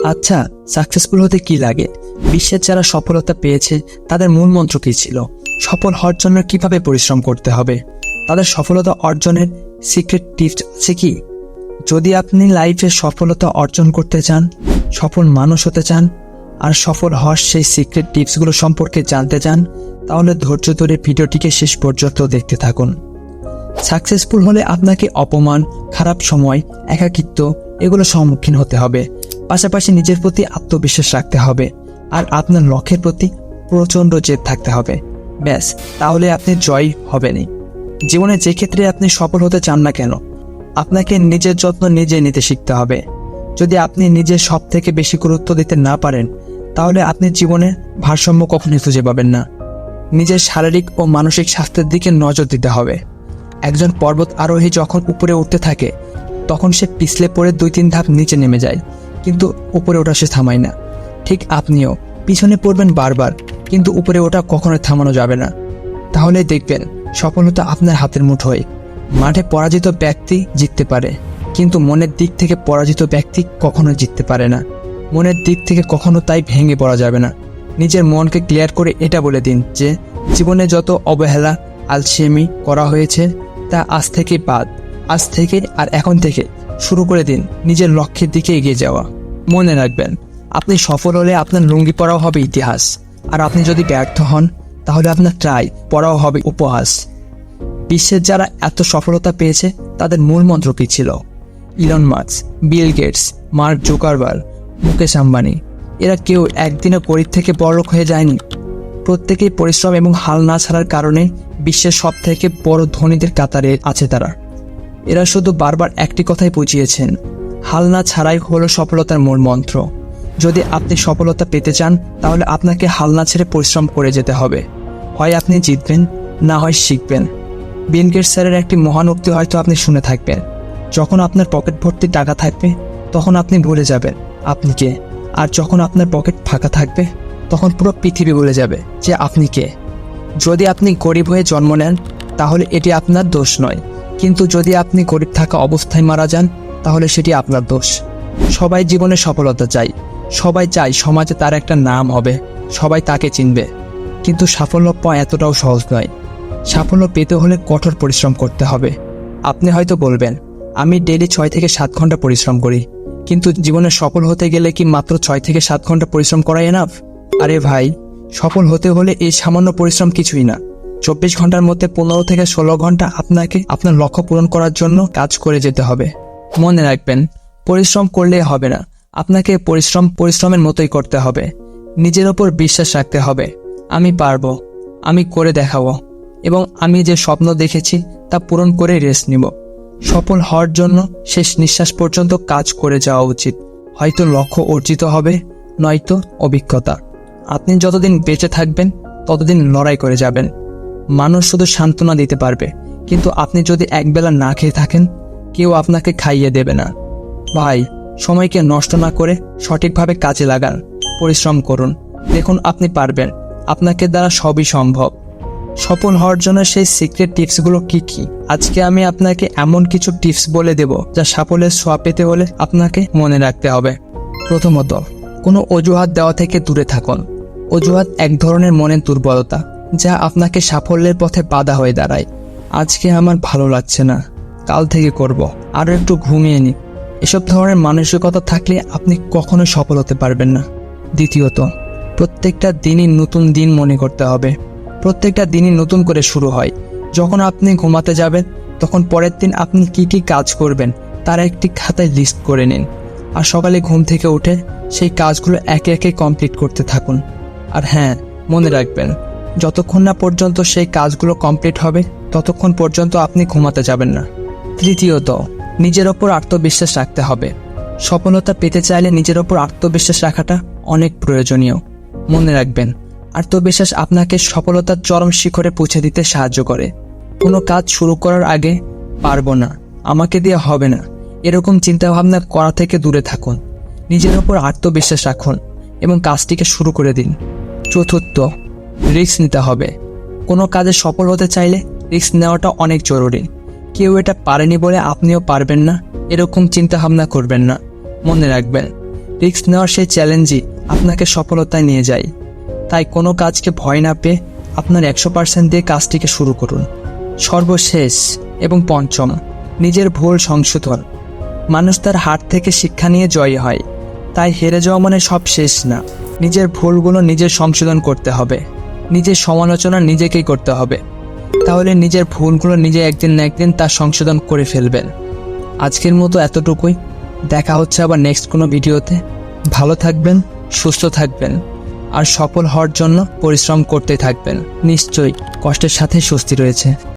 আচ্ছা, সাকসেসফুল হতে কি লাগে? বিশ্বের যারা সফলতা পেয়েছে তাদের মূল মন্ত্র কি ছিল? সফল হওয়ার জন্য কিভাবে পরিশ্রম করতে হবে? তাদের সফলতা অর্জনের সিক্রেট টিপস আছে কি? যদি আপনি লাইফে সফলতা অর্জন করতে চান, সফল মানুষ হতে চান, আর সফল হওয়ার সেই সিক্রেট টিপসগুলো সম্পর্কে জানতে চান, তাহলে ধৈর্য ধরে ভিডিওটিকে শেষ পর্যন্ত দেখতে থাকুন। সাকসেসফুল হলে আপনাকে অপমান, খারাপ সময়, একাকিত্ব এগুলো সম্মুখীন হতে হবে। পাশাপাশি নিজের প্রতি আত্মবিশ্বাস রাখতে হবে আর আপনার লক্ষ্যের প্রতি প্রচণ্ড জেদ থাকতে হবে। ব্যাস, তাহলে আপনি জয় হবেনই। জীবনে যে ক্ষেত্রে আপনি সফল হতে চান না কেন, আপনাকে নিজের যত্ন নিজে নিতে শিখতে হবে। যদি আপনি নিজের সব থেকে বেশি গুরুত্ব দিতে না পারেন, তাহলে আপনি জীবনের ভারসাম্য কখনোই খুঁজে পাবেন না। নিজের শারীরিক ও মানসিক স্বাস্থ্যের দিকে নজর দিতে হবে। একজন পর্বত আরোহী যখন উপরে উঠতে থাকে, তখন সে পিছলে পড়ে 2-3 ধাপ নিচে নেমে যায়, কিন্তু উপরে ওঠা সে থামায় না। ঠিক আপনিও পিছনে পড়বেন বারবার, কিন্তু উপরে ওঠা কখনোই থামানো যাবে না। তাহলে দেখবেন সফলতা আপনার হাতের মুঠোয়। মাঠে পরাজিত ব্যক্তি জিততে পারে, কিন্তু মনের দিক থেকে পরাজিত ব্যক্তি কখনো জিততে পারে না। মনের দিক থেকে কখনো তাই ভেঙে পড়া যাবে না। নিজের মনকে ক্লিয়ার করে এটা বলে দিন যে জীবনে যত অবহেলা, আলসেমি করা হয়েছে তা আজ থেকে বাদ। আজ থেকে আর এখন থেকে শুরু করে দিন নিজের লক্ষ্যের দিকে এগিয়ে যাওয়া। মনে রাখবেন, আপনি সফল হলে আপনার লুঙ্গি পরাও হবে ইতিহাস, আর আপনি যদি ব্যর্থ হন তাহলে আপনার ট্রাই পরাও হবে উপহাস। বিশ্বের যারা এত সফলতা পেয়েছে তাদের মূল মন্ত্র কী ছিল? Elon Musk, Bill Gates, Mark Zuckerberg, Mukesh Ambani, এরা কেউ একদিনে গরিব থেকে বড়লোক হয়ে যায়নি। প্রত্যেকেই পরিশ্রম এবং হাল না ছাড়ার কারণে বিশ্বের সব থেকে বড় ধনীদের কাতারে আছে তারা। এরা শুধু বারবার একটি কথাই বুঝিয়েছেন, হাল না ছাড়াই হলো সফলতার মূল মন্ত্র। যদি আপনি সফলতা পেতে চান, তাহলে আপনাকে হাল না ছেড়ে পরিশ্রম করে যেতে হবে। হয় আপনি জিতবেন, না হয় শিখবেন। বিল গেটস স্যারের একটি মহান উক্তি হয়তো আপনি শুনে থাকবেন, যখন আপনার পকেট ভর্তি টাকা থাকবে তখন আপনি ভুলে যাবেন আপনি কে, আর যখন আপনার পকেট ফাঁকা থাকবে তখন পুরো পৃথিবী ভুলে যাবে যে আপনি কে। যদি আপনি গরিব হয়ে জন্ম নেন, তাহলে এটি আপনার দোষ নয়, কিন্তু যদি আপনি গরিব থাকা অবস্থায় মারা যান, তাহলে সেটি আপনার দোষ। সবাই জীবনে সফলতা চায়, সবাই চায় সমাজে তার একটা নাম হবে, সবাই তাকে চিনবে, কিন্তু সাফল্য পাওয়া এতটাও সহজ নয়। সাফল্য পেতে হলে কঠোর পরিশ্রম করতে হবে। আপনি হয়তো বলবেন, আমি ডেইলি 6 থেকে 7 ঘন্টা পরিশ্রম করি, কিন্তু জীবনে সফল হতে গেলে কি মাত্র 6 থেকে 7 ঘন্টা পরিশ্রম করাই এনাফ? আরে ভাই, সফল হতে হলে এই সামান্য পরিশ্রম কিছুই না। 24 ঘন্টার মধ্যে 15 থেকে 16 ঘন্টা আপনাকে আপনার লক্ষ্য পূরণ করার জন্য কাজ করে যেতে হবে। মনে রাখবেন, পরিশ্রম করলে হবে না, আপনাকে পরিশ্রমের মতোই করতে হবে। নিজের ওপর বিশ্বাস রাখতে হবে। আমি পারবো, আমি করে দেখাবো, এবং আমি যে স্বপ্ন দেখেছি তা পূরণ করে রেস্ট নিব। সফল হওয়ার জন্য শেষ নিঃশ্বাস পর্যন্ত কাজ করে যাওয়া উচিত। হয়তো লক্ষ্য অর্জিত হবে, নয়তো অভিজ্ঞতা। আপনি যতদিন বেঁচে থাকবেন ততদিন লড়াই করে যাবেন। মানুষ শুধু সান্ত্বনা দিতে পারবে, কিন্তু আপনি যদি একবেলা না খেয়ে থাকেন, কেউ আপনাকে খাইয়ে দেবে না। ভাই, সময়কে নষ্ট না করে সঠিকভাবে কাজে লাগান, পরিশ্রম করুন। দেখুন আপনি পারবেন, আপনাকে দ্বারা সবই সম্ভব। সফল হওয়ার জন্য সেই সিক্রেট টিপসগুলো কি কি? আজকে আমি আপনাকে এমন কিছু টিপস বলে দেব যা সাফল্যের ছোঁয়া পেতে হলে আপনাকে মনে রাখতে হবে। প্রথমত, কোনো অজুহাত দেওয়া থেকে দূরে থাকুন। অজুহাত এক ধরনের মনের দুর্বলতা, যা আপনাকে সাফল্যের পথে বাধা হয়ে দাঁড়ায়। আজকে আমার ভালো লাগছে না, কাল থেকে করব, আরও একটু ঘুমিয়ে নি, এসব ধরনের মানসিকতা থাকলে আপনি কখনো সফল হতে পারবেন না। দ্বিতীয়ত, প্রত্যেকটা দিনই নতুন দিন মনে করতে হবে। প্রত্যেকটা দিনই নতুন করে শুরু হয়। যখন আপনি ঘুমাতে যাবেন, তখন পরের দিন আপনি কি কি কাজ করবেন তার একটি খাতায় লিস্ট করে নিন, আর সকালে ঘুম থেকে উঠে সেই কাজগুলো একে একে কমপ্লিট করতে থাকুন। আর হ্যাঁ, মনে রাখবেন, যতক্ষণ না পর্যন্ত সেই কাজগুলো কমপ্লিট হবে ততক্ষণ পর্যন্ত আপনি ঘুমাতে যাবেন না। তৃতীয়ত, নিজের ওপর আত্মবিশ্বাস রাখতে হবে। সফলতা পেতে চাইলে নিজের ওপর আত্মবিশ্বাস রাখাটা অনেক প্রয়োজনীয়। মনে রাখবেন, আত্মবিশ্বাস আপনাকে সফলতার চরম শিখরে পৌঁছে দিতে সাহায্য করে। কোনো কাজ শুরু করার আগে পারবো না, আমাকে দিয়ে হবে না, এরকম চিন্তাভাবনা করা থেকে দূরে থাকুন। নিজের ওপর আত্মবিশ্বাস রাখুন এবং কাজটিকে শুরু করে দিন। চতুর্থ, রিস্ক নিতে হবে। কোনো কাজে সফল হতে চাইলে রিস্ক নেওয়াটা অনেক জরুরি। কেউ এটা পারেনি বলে আপনিও পারবেন না, এরকম চিন্তাভাবনা করবেন না। মনে রাখবেন, রিস্ক নেওয়ার সেই চ্যালেঞ্জই আপনাকে সফলতায় নিয়ে যায়। তাই কোনো কাজকে ভয় না পেয়ে আপনার 100% দিয়ে কাজটিকে শুরু করুন। সর্বশেষ এবং পঞ্চম, নিজের ভুল সংশোধন। মানুষ তার হার থেকে শিক্ষা নিয়ে জয়ী হয়। তাই হেরে যাওয়া মানে সব শেষ না। নিজের ভুলগুলো নিজের সংশোধন করতে হবে, নিজের সমালোচনা নিজেকেই করতে হবে। তাহলে নিজের ভুলগুলো নিজে একদিন না একদিন তার সংশোধন করে ফেলবেন। আজকের মতো এতটুকুই। দেখা হচ্ছে আবার নেক্সট কোনো ভিডিওতে। ভালো থাকবেন, সুস্থ থাকবেন, আর সফল হওয়ার জন্য পরিশ্রম করতে থাকবেন। নিশ্চয়ই কষ্টের সাথে স্বস্তি রয়েছে।